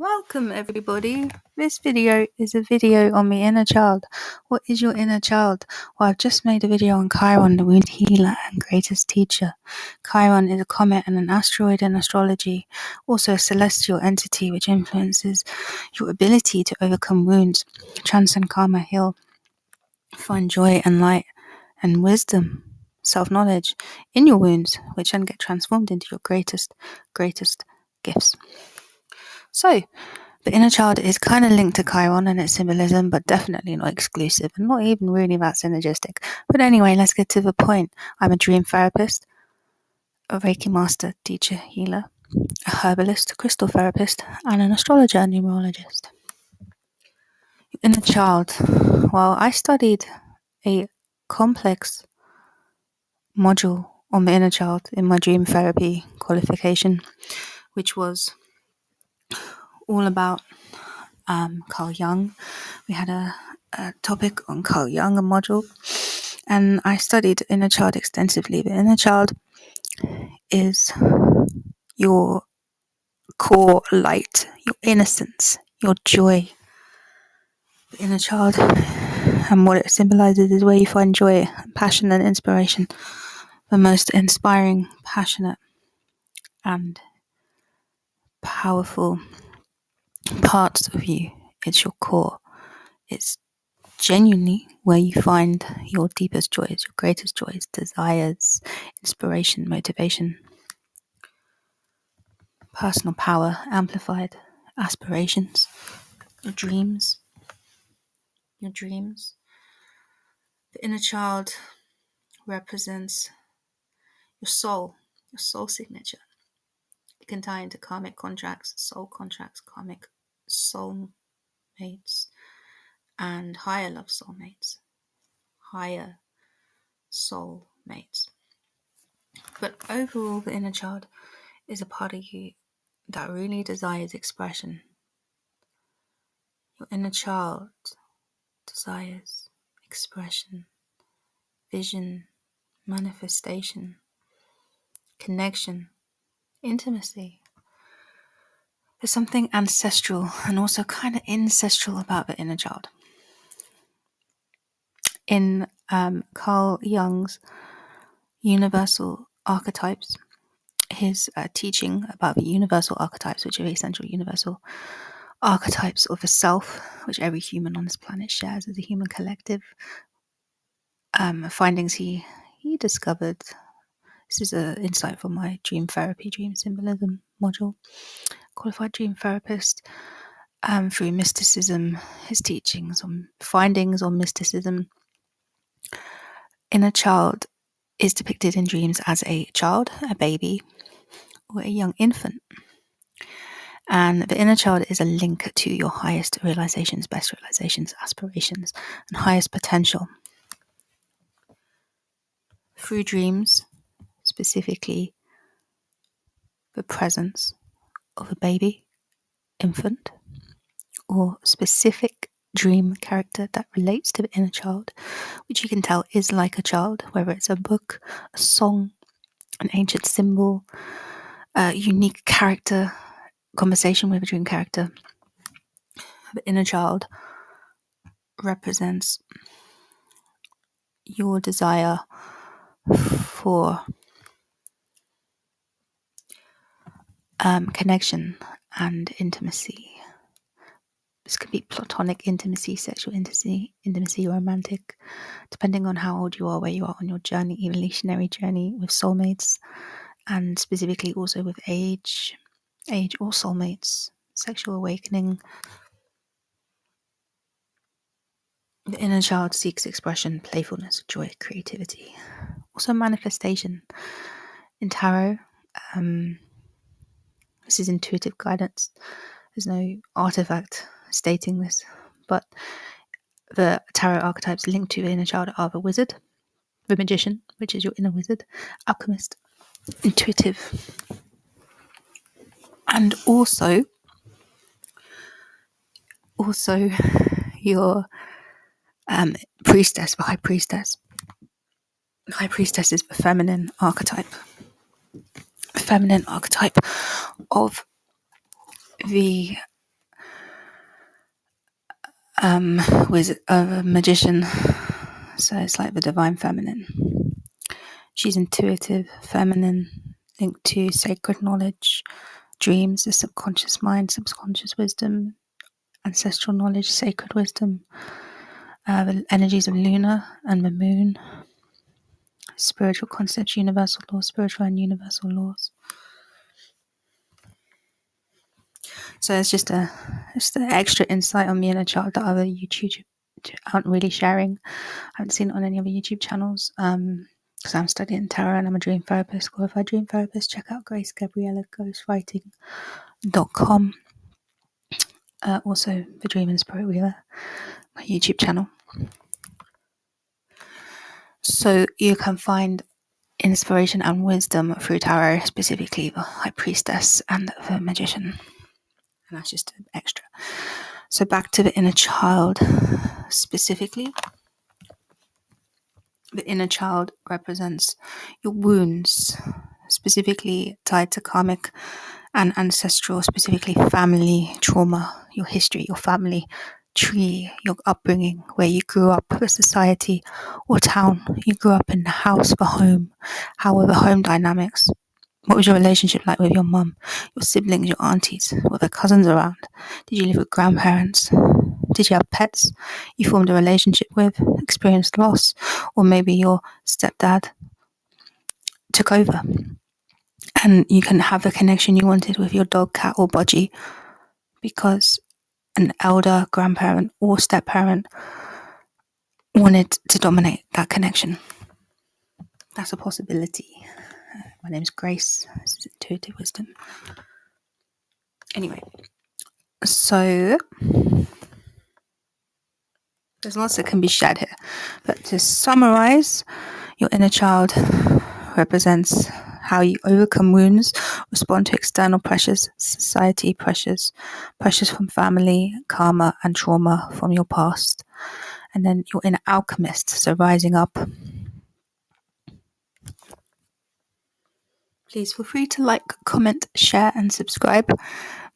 Welcome everybody. This video is a video on the inner child. What is your inner child? Well, I've just made a video on Chiron, the wound healer and greatest teacher. Chiron is a comet and an asteroid in astrology, also a celestial entity which influences your ability to overcome wounds, transcend karma, heal, find joy and light and wisdom, self-knowledge in your wounds, which then get transformed into your greatest gifts. So, the inner child is kind of linked to Chiron and its symbolism, but definitely not exclusive and not even really that synergistic. But anyway, let's get to the point. I'm a dream therapist, a Reiki master, teacher, healer, a herbalist, a crystal therapist, and an astrologer and numerologist. Inner child. Well, I studied a complex module on the inner child in my dream therapy qualification, which was all about Carl Jung. We had a topic on Carl Jung, a module, and I studied inner child extensively. The inner child is your core light, your innocence, your joy. The inner child and what it symbolizes is where you find joy, passion, and inspiration. The most inspiring, passionate, and powerful parts of you. It's your core. It's genuinely where you find your deepest joys, your greatest joys, desires, inspiration, motivation, personal power, amplified aspirations, your dreams. The inner child represents your soul signature. It can tie into karmic contracts, soul contracts, karmic soul mates, and higher love soulmates, higher soul mates. But overall, the inner child is a part of you that really desires expression. Your inner child desires expression, vision, manifestation, connection, intimacy. There's something ancestral and also kind of ancestral about the inner child. In Carl Jung's universal archetypes, his teaching about the universal archetypes, which are the essential universal archetypes of the self, which every human on this planet shares as a human collective, findings he discovered. This is an insight from my dream therapy, dream symbolism module. Qualified dream therapist, through mysticism, his teachings on findings on mysticism. Inner child is depicted in dreams as a child, a baby, or a young infant. And the inner child is a link to your highest realizations, best realizations, aspirations, and highest potential. Through dreams, specifically the presence of a baby, infant, or specific dream character that relates to the inner child, which you can tell is like a child, whether it's a book, a song, an ancient symbol, a unique character, conversation with a dream character. The inner child represents your desire for connection and intimacy. This could be platonic intimacy, sexual intimacy, romantic, depending on how old you are, where you are on your journey, evolutionary journey with soulmates, and specifically also with age or soulmates, sexual awakening. The inner child seeks expression, playfulness, joy, creativity. Also manifestation. In tarot, this is intuitive guidance. There's no artifact stating this, but the tarot archetypes linked to the inner child are the wizard, the magician, which is your inner wizard, alchemist, intuitive, and also your priestess, the high priestess. The high priestess is the feminine archetype of the with a magician. So it's like the divine feminine. She's intuitive, feminine, linked to sacred knowledge, dreams, the subconscious mind, subconscious wisdom, ancestral knowledge, sacred wisdom, the energies of Luna and the moon, spiritual concepts, universal laws, spiritual and universal laws. So it's just an extra insight on me and a child that other YouTube aren't really sharing. I haven't seen it on any other YouTube channels. Because I'm studying tarot and I'm a dream therapist, qualified dream therapist. Check out Grace Gabriella Ghostwriting.com. Also, the Dream and Spirit Wheeler, my YouTube channel. So you can find inspiration and wisdom through tarot, specifically the High Priestess and the Magician. And that's just an extra. So back to the inner child specifically. The inner child represents your wounds, specifically tied to karmic and ancestral, specifically family trauma, your history, your family tree, your upbringing, where you grew up, the society or town you grew up in, the house, the home. How were the home dynamics? What was your relationship like with your mum, your siblings, your aunties? Were there cousins around? Did you live with grandparents? Did you have pets you formed a relationship with, experienced loss, or maybe your stepdad took over and you couldn't have the connection you wanted with your dog, cat, or budgie because an elder, grandparent, or step-parent wanted to dominate that connection? That's a possibility. My name is Grace. This is Intuitive Wisdom. Anyway, so there's lots that can be shared here. But to summarize, your inner child represents how you overcome wounds, respond to external pressures, society pressures, pressures from family, karma, and trauma from your past. And then your inner alchemist, so rising up. Please feel free to like, comment, share, and subscribe.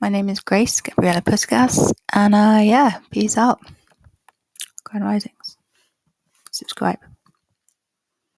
My name is Grace Gabriella Puskas, and peace out. Grand Risings. Subscribe.